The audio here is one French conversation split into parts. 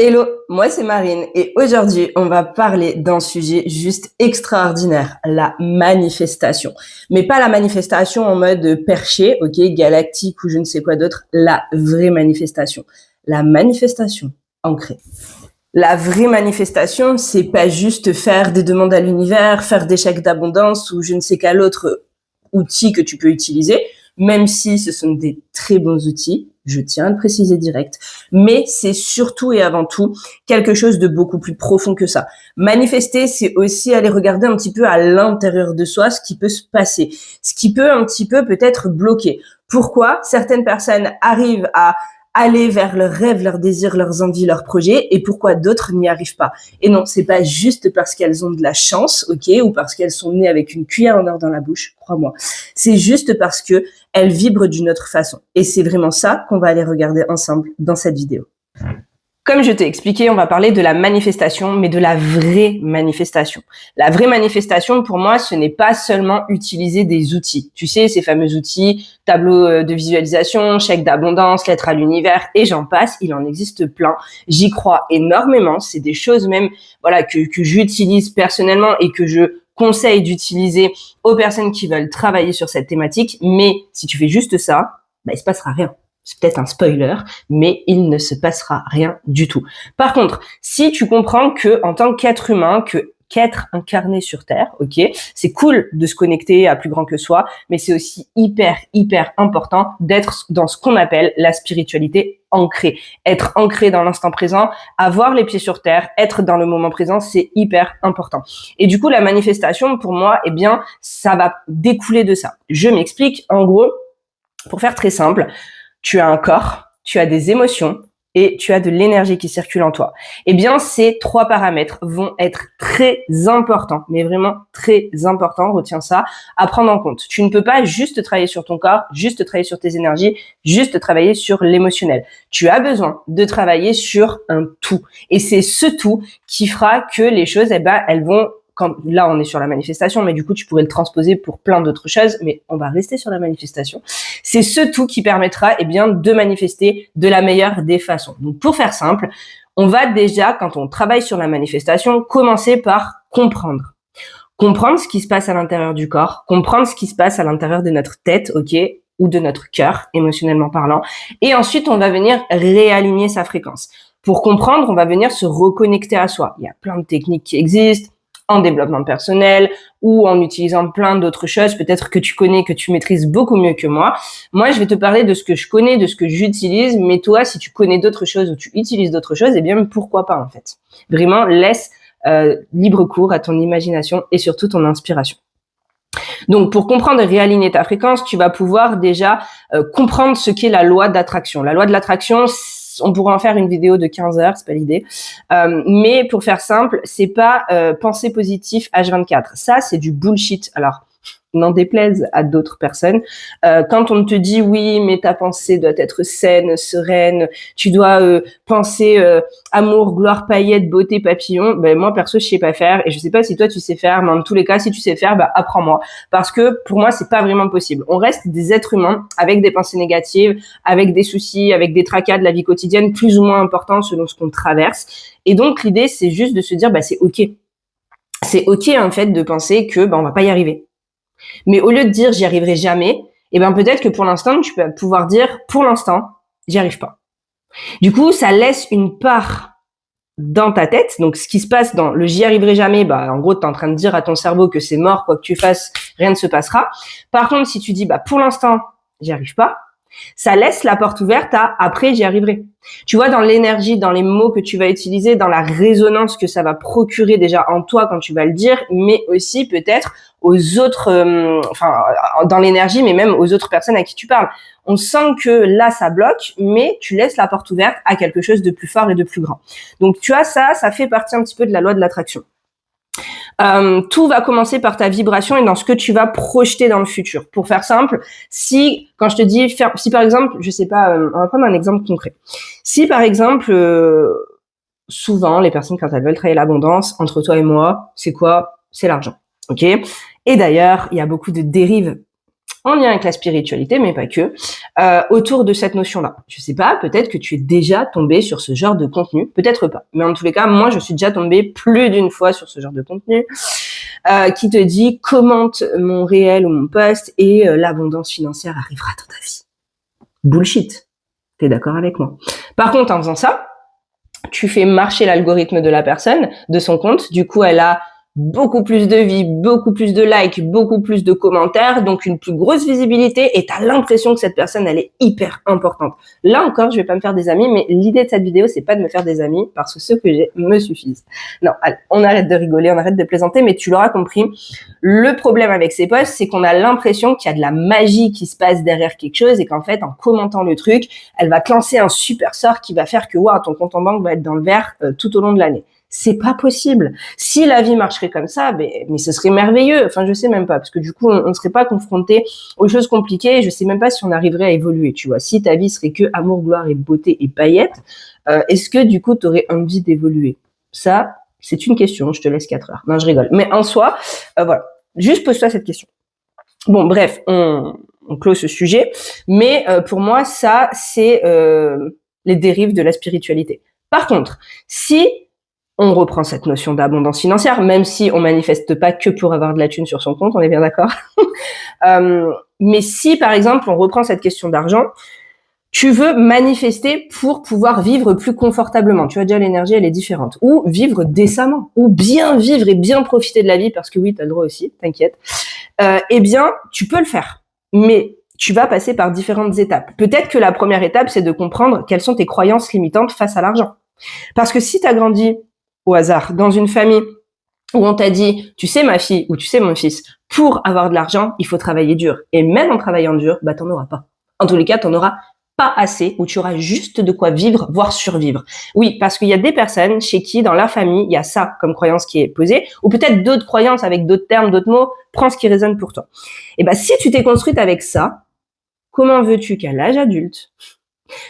Hello, moi c'est Marine et aujourd'hui on va parler d'un sujet juste extraordinaire, la manifestation. Mais pas la manifestation en mode perché, ok, galactique ou je ne sais quoi d'autre, la vraie manifestation. La manifestation ancrée. La vraie manifestation, c'est pas juste faire des demandes à l'univers, faire des chèques d'abondance ou je ne sais quel autre outil que tu peux utiliser, même si ce sont des très bons outils, je tiens à le préciser direct, mais c'est surtout et avant tout quelque chose de beaucoup plus profond que ça. Manifester, c'est aussi aller regarder un petit peu à l'intérieur de soi ce qui peut se passer, ce qui peut un petit peu peut-être bloquer. Pourquoi certaines personnes arrivent à aller vers leurs rêves, leurs désirs, leurs envies, leurs projets, et pourquoi d'autres n'y arrivent pas. Et non, c'est pas juste parce qu'elles ont de la chance, ok, ou parce qu'elles sont nées avec une cuillère en or dans la bouche, crois-moi. C'est juste parce que elles vibrent d'une autre façon. Et c'est vraiment ça qu'on va aller regarder ensemble dans cette vidéo. Comme je t'ai expliqué, on va parler de la manifestation, mais de la vraie manifestation. La vraie manifestation, pour moi, ce n'est pas seulement utiliser des outils. Tu sais, ces fameux outils, tableau de visualisation, chèque d'abondance, lettre à l'univers, et j'en passe, il en existe plein. J'y crois énormément. C'est des choses même, voilà, que j'utilise personnellement et que je conseille d'utiliser aux personnes qui veulent travailler sur cette thématique. Mais si tu fais juste ça, il se passera rien. C'est peut-être un spoiler, mais il ne se passera rien du tout. Par contre, si tu comprends que en tant qu'être humain, qu'être incarné sur Terre, ok, c'est cool de se connecter à plus grand que soi, mais c'est aussi hyper important d'être dans ce qu'on appelle la spiritualité ancrée. Être ancré dans l'instant présent, avoir les pieds sur terre, être dans le moment présent, c'est hyper important. Et du coup, la manifestation, pour moi, eh bien, ça va découler de ça. Je m'explique. En gros, pour faire très simple, tu as un corps, tu as des émotions et tu as de l'énergie qui circule en toi. Eh bien, ces trois paramètres vont être très importants, mais vraiment très importants, retiens ça, à prendre en compte. Tu ne peux pas juste travailler sur ton corps, juste travailler sur tes énergies, juste travailler sur l'émotionnel. Tu as besoin de travailler sur un tout. Et c'est ce tout qui fera que les choses, elles vont... Là, on est sur la manifestation, mais du coup, tu pourrais le transposer pour plein d'autres choses, mais on va rester sur la manifestation. C'est ce tout qui permettra, de manifester de la meilleure des façons. Donc, pour faire simple, on va déjà, quand on travaille sur la manifestation, commencer par comprendre. Comprendre ce qui se passe à l'intérieur du corps, comprendre ce qui se passe à l'intérieur de notre tête, ok, ou de notre cœur, émotionnellement parlant. Et ensuite, on va venir réaligner sa fréquence. Pour comprendre, on va venir se reconnecter à soi. Il y a plein de techniques qui existent, en développement personnel ou en utilisant plein d'autres choses, peut-être que tu connais, que tu maîtrises beaucoup mieux que moi. Moi, je vais te parler de ce que je connais, de ce que j'utilise, mais toi, si tu connais d'autres choses ou tu utilises d'autres choses, pourquoi pas en fait. Vraiment, laisse libre cours à ton imagination et surtout ton inspiration. Donc, pour comprendre et réaligner ta fréquence, tu vas pouvoir déjà comprendre ce qu'est la loi d'attraction. La loi de l'attraction, on pourrait en faire une vidéo de 15 heures, c'est pas l'idée. Mais pour faire simple, c'est pas penser positif H24. Ça, c'est du bullshit. Alors, n'en déplaise à d'autres personnes. Quand on te dit oui, mais ta pensée doit être saine, sereine, tu dois penser amour, gloire, paillettes, beauté, papillon, moi perso je sais pas faire et je sais pas si toi tu sais faire, mais en tous les cas si tu sais faire, apprends-moi, parce que pour moi c'est pas vraiment possible. On reste des êtres humains avec des pensées négatives, avec des soucis, avec des tracas de la vie quotidienne plus ou moins importants selon ce qu'on traverse, et donc l'idée c'est juste de se dire c'est ok en fait de penser que on va pas y arriver. Mais au lieu de dire j'y arriverai jamais, peut-être que pour l'instant, tu peux pouvoir dire pour l'instant, j'y arrive pas. Du coup, ça laisse une part dans ta tête. Donc, ce qui se passe dans le j'y arriverai jamais, en gros, tu es en train de dire à ton cerveau que c'est mort, quoi que tu fasses, rien ne se passera. Par contre, si tu dis pour l'instant, j'y arrive pas, ça laisse la porte ouverte à après j'y arriverai. Tu vois, dans l'énergie, dans les mots que tu vas utiliser, dans la résonance que ça va procurer déjà en toi quand tu vas le dire, mais aussi peut-être aux autres, dans l'énergie, mais même aux autres personnes à qui tu parles. On sent que là, ça bloque, mais tu laisses la porte ouverte à quelque chose de plus fort et de plus grand. Donc, tu vois, ça fait partie un petit peu de la loi de l'attraction. Tout va commencer par ta vibration et dans ce que tu vas projeter dans le futur. Pour faire simple, quand je te dis, si par exemple, je sais pas, on va prendre un exemple concret. Si par exemple, souvent les personnes quand elles veulent travailler l'abondance, entre toi et moi, c'est quoi? C'est l'argent, ok? Et d'ailleurs, il y a beaucoup de dérives en lien avec la spiritualité, mais pas que, autour de cette notion-là. Je sais pas, peut-être que tu es déjà tombé sur ce genre de contenu, peut-être pas. Mais en tous les cas, moi, je suis déjà tombée plus d'une fois sur ce genre de contenu qui te dit commente mon réel ou mon post et l'abondance financière arrivera dans ta vie. Bullshit. T'es d'accord avec moi? Par contre, en faisant ça, tu fais marcher l'algorithme de la personne, de son compte. Du coup, elle a beaucoup plus de vues, beaucoup plus de likes, beaucoup plus de commentaires, donc une plus grosse visibilité et t'as l'impression que cette personne, elle est hyper importante. Là encore, je vais pas me faire des amis, mais l'idée de cette vidéo, c'est pas de me faire des amis parce que ceux que j'ai me suffisent. Non, allez, on arrête de rigoler, on arrête de plaisanter, mais tu l'auras compris. Le problème avec ces posts, c'est qu'on a l'impression qu'il y a de la magie qui se passe derrière quelque chose et qu'en fait, en commentant le truc, elle va te lancer un super sort qui va faire que, waouh, ton compte en banque va être dans le vert tout au long de l'année. C'est pas possible. Si la vie marcherait comme ça, mais ce serait merveilleux. Enfin, je sais même pas, parce que du coup, on ne serait pas confronté aux choses compliquées. Je sais même pas si on arriverait à évoluer, tu vois. Si ta vie serait que amour, gloire et beauté et paillettes, est-ce que du coup, tu aurais envie d'évoluer? Ça, c'est une question. Je te laisse 4 heures. Non, je rigole. Mais en soi, voilà. Juste pose-toi cette question. Bon, bref, on clôt ce sujet. Mais pour moi, ça, c'est les dérives de la spiritualité. Par contre, si on reprend cette notion d'abondance financière, même si on manifeste pas que pour avoir de la thune sur son compte, on est bien d'accord. Mais si, par exemple, on reprend cette question d'argent, tu veux manifester pour pouvoir vivre plus confortablement. Tu vois déjà, l'énergie, elle est différente. Ou vivre décemment. Ou bien vivre et bien profiter de la vie, parce que oui, t'as le droit aussi, t'inquiète. Eh bien, tu peux le faire. Mais tu vas passer par différentes étapes. Peut-être que la première étape, c'est de comprendre quelles sont tes croyances limitantes face à l'argent. Parce que si t'as grandi au hasard, dans une famille où on t'a dit, tu sais ma fille ou tu sais mon fils, pour avoir de l'argent, il faut travailler dur. Et même en travaillant dur, bah t'en auras pas. En tous les cas, t'en auras pas assez, ou tu auras juste de quoi vivre, voire survivre. Oui, parce qu'il y a des personnes chez qui, dans leur famille, il y a ça comme croyance qui est posée, ou peut-être d'autres croyances avec d'autres termes, d'autres mots, prends ce qui résonne pour toi. Et bah si tu t'es construite avec ça, comment veux-tu qu'à l'âge adulte,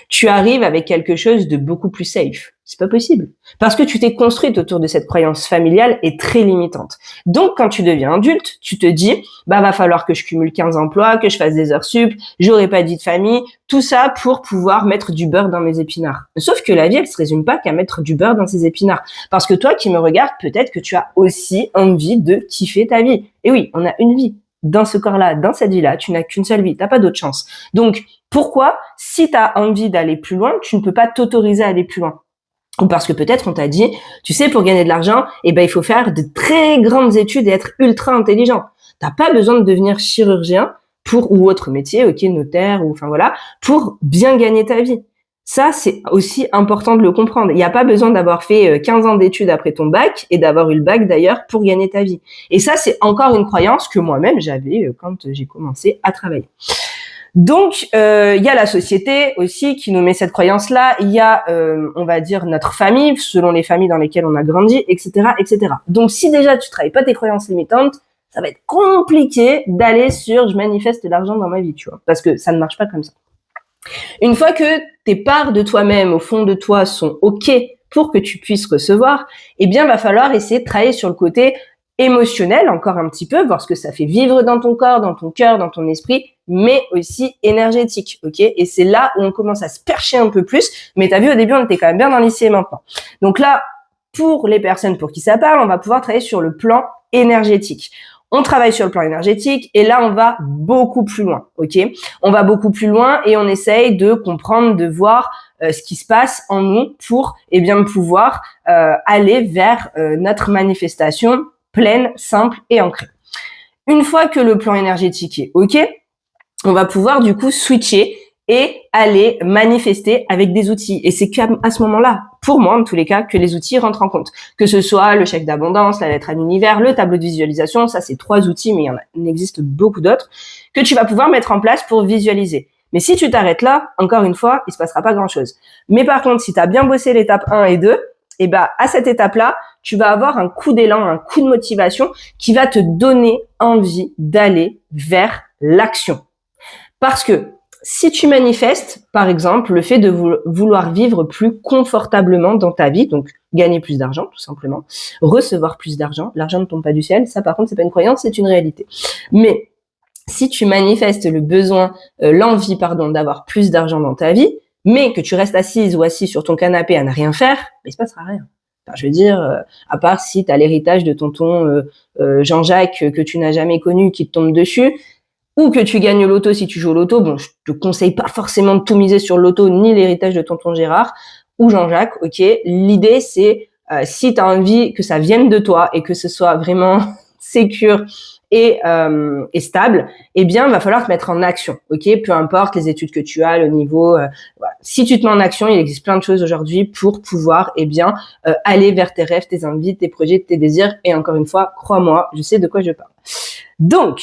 tu arrives avec quelque chose de beaucoup plus safe? C'est pas possible. Parce que tu t'es construite autour de cette croyance familiale et très limitante. Donc, quand tu deviens adulte, tu te dis, bah, va falloir que je cumule 15 emplois, que je fasse des heures sup, j'aurai pas de vie de famille, tout ça pour pouvoir mettre du beurre dans mes épinards. Sauf que la vie, elle se résume pas qu'à mettre du beurre dans ses épinards. Parce que toi qui me regardes, peut-être que tu as aussi envie de kiffer ta vie. Et oui, on a une vie. Dans ce corps-là, dans cette vie-là, tu n'as qu'une seule vie, t'as pas d'autre chance. Donc, pourquoi, si tu as envie d'aller plus loin, tu ne peux pas t'autoriser à aller plus loin? Ou parce que peut-être on t'a dit, tu sais, pour gagner de l'argent, eh ben, il faut faire de très grandes études et être ultra intelligent. T'as pas besoin de devenir chirurgien ou autre métier, ok, notaire, ou enfin voilà, pour bien gagner ta vie. Ça, c'est aussi important de le comprendre. Il n'y a pas besoin d'avoir fait 15 ans d'études après ton bac et d'avoir eu le bac d'ailleurs pour gagner ta vie. Et ça, c'est encore une croyance que moi-même j'avais quand j'ai commencé à travailler. Donc, il y a la société aussi qui nous met cette croyance-là. Il y a, on va dire, notre famille, selon les familles dans lesquelles on a grandi, etc., etc. Donc, si déjà tu travailles pas tes croyances limitantes, ça va être compliqué d'aller sur « je manifeste l'argent dans ma vie », tu vois, parce que ça ne marche pas comme ça. Une fois que tes parts de toi-même, au fond de toi, sont OK pour que tu puisses recevoir, eh bien, va falloir essayer de travailler sur le côté émotionnel, encore un petit peu, voir ce que ça fait vivre dans ton corps, dans ton cœur, dans ton esprit, mais aussi énergétique, ok? Et c'est là où on commence à se percher un peu plus, mais t'as vu, au début, on était quand même bien dans le lycée maintenant. Donc là, pour les personnes pour qui ça parle, on va pouvoir travailler sur le plan énergétique. On travaille sur le plan énergétique et là, on va beaucoup plus loin, ok? On va beaucoup plus loin et on essaye de comprendre, de voir ce qui se passe en nous pour, eh bien, pouvoir aller vers notre manifestation pleine, simple et ancrée. Une fois que le plan énergétique est OK, on va pouvoir du coup switcher et aller manifester avec des outils. Et c'est qu'à ce moment-là, pour moi en tous les cas, que les outils rentrent en compte. Que ce soit le chèque d'abondance, la lettre à l'univers, le tableau de visualisation, ça c'est 3 outils, mais il existe beaucoup d'autres, que tu vas pouvoir mettre en place pour visualiser. Mais si tu t'arrêtes là, encore une fois, il se passera pas grand-chose. Mais par contre, si tu as bien bossé l'étape 1 et 2, et ben à cette étape-là, tu vas avoir un coup d'élan, un coup de motivation qui va te donner envie d'aller vers l'action. Parce que si tu manifestes, par exemple, le fait de vouloir vivre plus confortablement dans ta vie, donc gagner plus d'argent, tout simplement, recevoir plus d'argent, l'argent ne tombe pas du ciel, ça par contre c'est pas une croyance, c'est une réalité. Mais Si tu manifestes le besoin, l'envie, d'avoir plus d'argent dans ta vie, mais que tu restes assise ou assis sur ton canapé à ne rien faire, il se passera rien. Enfin, je veux dire, à part si tu as l'héritage de tonton Jean-Jacques que tu n'as jamais connu qui te tombe dessus, ou que tu gagnes au loto si tu joues au loto. Bon, je te conseille pas forcément de tout miser sur le loto ni l'héritage de tonton Gérard ou Jean-Jacques, ok. L'idée, c'est si tu as envie que ça vienne de toi et que ce soit vraiment sécure et stable, eh bien, va falloir te mettre en action, ok. Peu importe les études que tu as, le niveau. Voilà. Si tu te mets en action, il existe plein de choses aujourd'hui pour pouvoir, aller vers tes rêves, tes envies, tes projets, tes désirs. Et encore une fois, crois-moi, je sais de quoi je parle. Donc,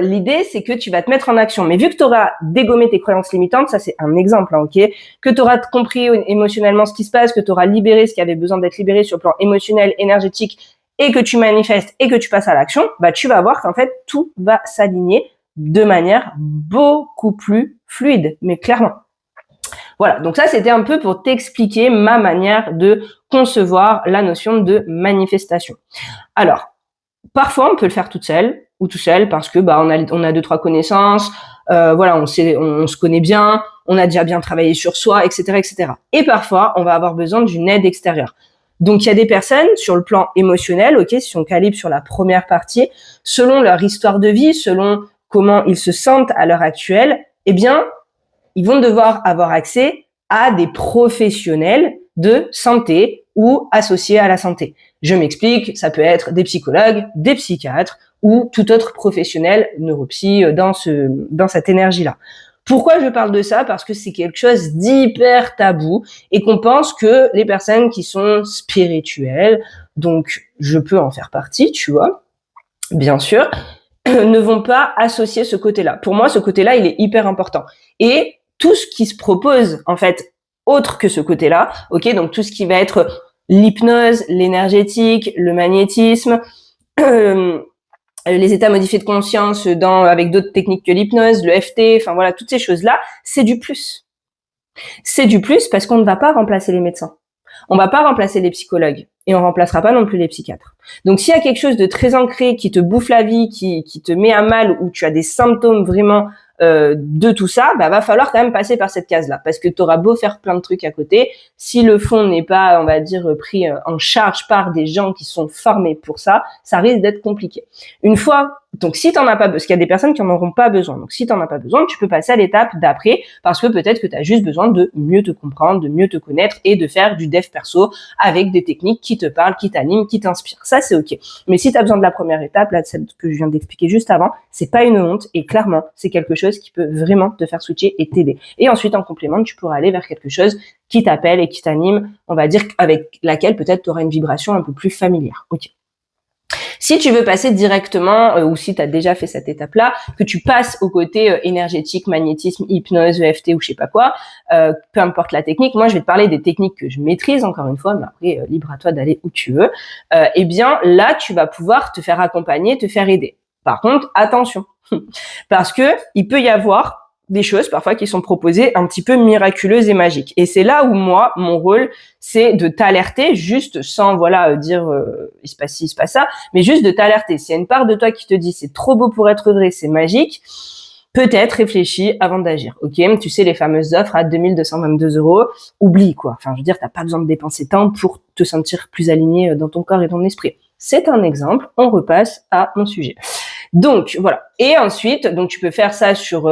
l'idée, c'est que tu vas te mettre en action. Mais vu que tu auras dégommé tes croyances limitantes, ça c'est un exemple, ok, que tu auras compris émotionnellement ce qui se passe, que tu auras libéré ce qui avait besoin d'être libéré sur le plan émotionnel, énergétique, et que tu manifestes et que tu passes à l'action, tu vas voir qu'en fait, tout va s'aligner de manière beaucoup plus fluide, mais clairement. Voilà, donc ça, c'était un peu pour t'expliquer ma manière de concevoir la notion de manifestation. Alors, parfois, on peut le faire toute seule ou tout seul parce que on a 2-3 connaissances, on se connaît bien, on a déjà bien travaillé sur soi, etc., etc. Et parfois, on va avoir besoin d'une aide extérieure. Donc, il y a des personnes sur le plan émotionnel, ok, si on calibre sur la première partie, selon leur histoire de vie, selon comment ils se sentent à l'heure actuelle, ils vont devoir avoir accès à des professionnels de santé ou associés à la santé. Je m'explique, ça peut être des psychologues, des psychiatres ou tout autre professionnel neuropsy dans cette énergie-là. Pourquoi je parle de ça? Parce que c'est quelque chose d'hyper tabou et qu'on pense que les personnes qui sont spirituelles, donc je peux en faire partie, tu vois, bien sûr, ne vont pas associer ce côté-là. Pour moi, ce côté-là, il est hyper important. Et tout ce qui se propose, en fait, autre que ce côté-là, ok, donc tout ce qui va être l'hypnose, l'énergétique, le magnétisme, les états modifiés de conscience avec d'autres techniques que l'hypnose, le FT, enfin voilà, toutes ces choses-là, c'est du plus. C'est du plus parce qu'on ne va pas remplacer les médecins. On va pas remplacer les psychologues et on remplacera pas non plus les psychiatres. Donc s'il y a quelque chose de très ancré qui te bouffe la vie, qui te met à mal, ou tu as des symptômes vraiment de tout ça, va falloir quand même passer par cette case-là, parce que tu auras beau faire plein de trucs à côté, si le fond n'est pas, on va dire, pris en charge par des gens qui sont formés pour ça, ça risque d'être compliqué. Une fois, donc si t'en as pas, parce qu'il y a des personnes qui en auront pas besoin, donc si t'en as pas besoin, tu peux passer à l'étape d'après, parce que peut-être que tu as juste besoin de mieux te comprendre, de mieux te connaître et de faire du dev perso avec des techniques qui te parlent, qui t'animent, qui t'inspirent. Ça, c'est ok. Mais si tu as besoin de la première étape, là, celle que je viens d'expliquer juste avant, c'est pas une honte et clairement, c'est quelque chose qui peut vraiment te faire switcher et t'aider. Et ensuite, en complément, tu pourras aller vers quelque chose qui t'appelle et qui t'anime, on va dire, avec laquelle peut-être tu auras une vibration un peu plus familière. Ok. Si tu veux passer directement, ou si tu as déjà fait cette étape-là, que tu passes au côté énergétique, magnétisme, hypnose, EFT ou je sais pas quoi, peu importe la technique, moi je vais te parler des techniques que je maîtrise, encore une fois, mais après, libre à toi d'aller où tu veux. Là, tu vas pouvoir te faire accompagner, te faire aider. Par contre, attention, parce que il peut y avoir des choses parfois qui sont proposées un petit peu miraculeuses et magiques. Et c'est là où moi, mon rôle, c'est de t'alerter, juste sans dire il se passe ci, il se passe ça, mais juste de t'alerter. S'il y a une part de toi qui te dit c'est trop beau pour être vrai, c'est magique, peut-être réfléchis avant d'agir. Ok, tu sais les fameuses offres à 2222 €, oublie quoi. Enfin, je veux dire, t'as pas besoin de dépenser tant pour te sentir plus aligné dans ton corps et ton esprit. C'est un exemple. On repasse à mon sujet. Donc voilà. Et ensuite, donc tu peux faire ça sur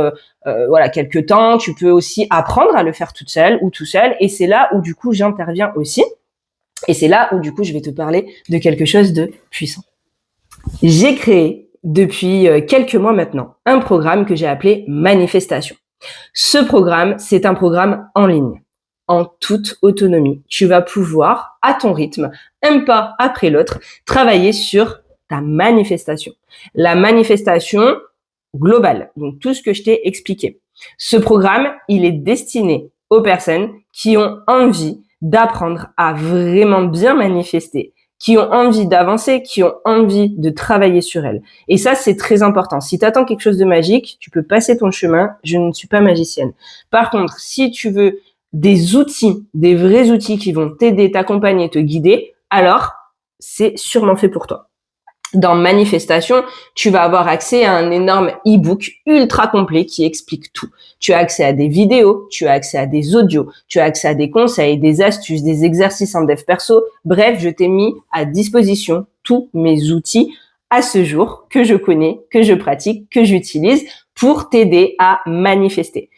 quelques temps. Tu peux aussi apprendre à le faire toute seule ou tout seul. Et c'est là où du coup j'interviens aussi. Et c'est là où du coup je vais te parler de quelque chose de puissant. J'ai créé depuis quelques mois maintenant un programme que j'ai appelé Manifestation. Ce programme, c'est un programme en ligne, en toute autonomie. Tu vas pouvoir, à ton rythme, un pas après l'autre, travailler sur ta manifestation. La manifestation globale, donc tout ce que je t'ai expliqué. Ce programme, il est destiné aux personnes qui ont envie d'apprendre à vraiment bien manifester, qui ont envie d'avancer, qui ont envie de travailler sur elles. Et ça, c'est très important. Si tu attends quelque chose de magique, tu peux passer ton chemin. Je ne suis pas magicienne. Par contre, si tu veux des outils, des vrais outils qui vont t'aider, t'accompagner, te guider, alors c'est sûrement fait pour toi. Dans Manifestation, tu vas avoir accès à un énorme e-book ultra complet qui explique tout. Tu as accès à des vidéos, tu as accès à des audios, tu as accès à des conseils, des astuces, des exercices en dev perso. Bref, je t'ai mis à disposition tous mes outils à ce jour que je connais, que je pratique, que j'utilise pour t'aider à manifester.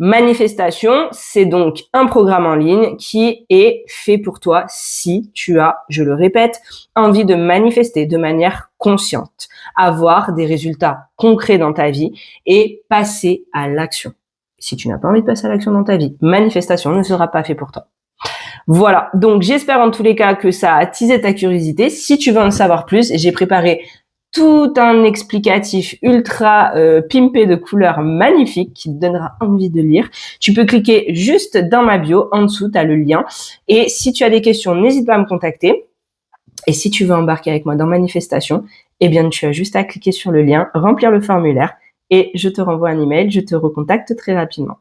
Manifestation, c'est donc un programme en ligne qui est fait pour toi si tu as, je le répète, envie de manifester de manière consciente, avoir des résultats concrets dans ta vie et passer à l'action. Si tu n'as pas envie de passer à l'action dans ta vie, manifestation ne sera pas fait pour toi. Voilà, donc j'espère en tous les cas que ça a attisé ta curiosité. Si tu veux en savoir plus, j'ai préparé tout un explicatif ultra pimpé de couleurs magnifiques qui te donnera envie de lire. Tu peux cliquer juste dans ma bio, en dessous, tu as le lien. Et si tu as des questions, n'hésite pas à me contacter. Et si tu veux embarquer avec moi dans Manifestation, eh bien, tu as juste à cliquer sur le lien, remplir le formulaire et je te renvoie un email, je te recontacte très rapidement.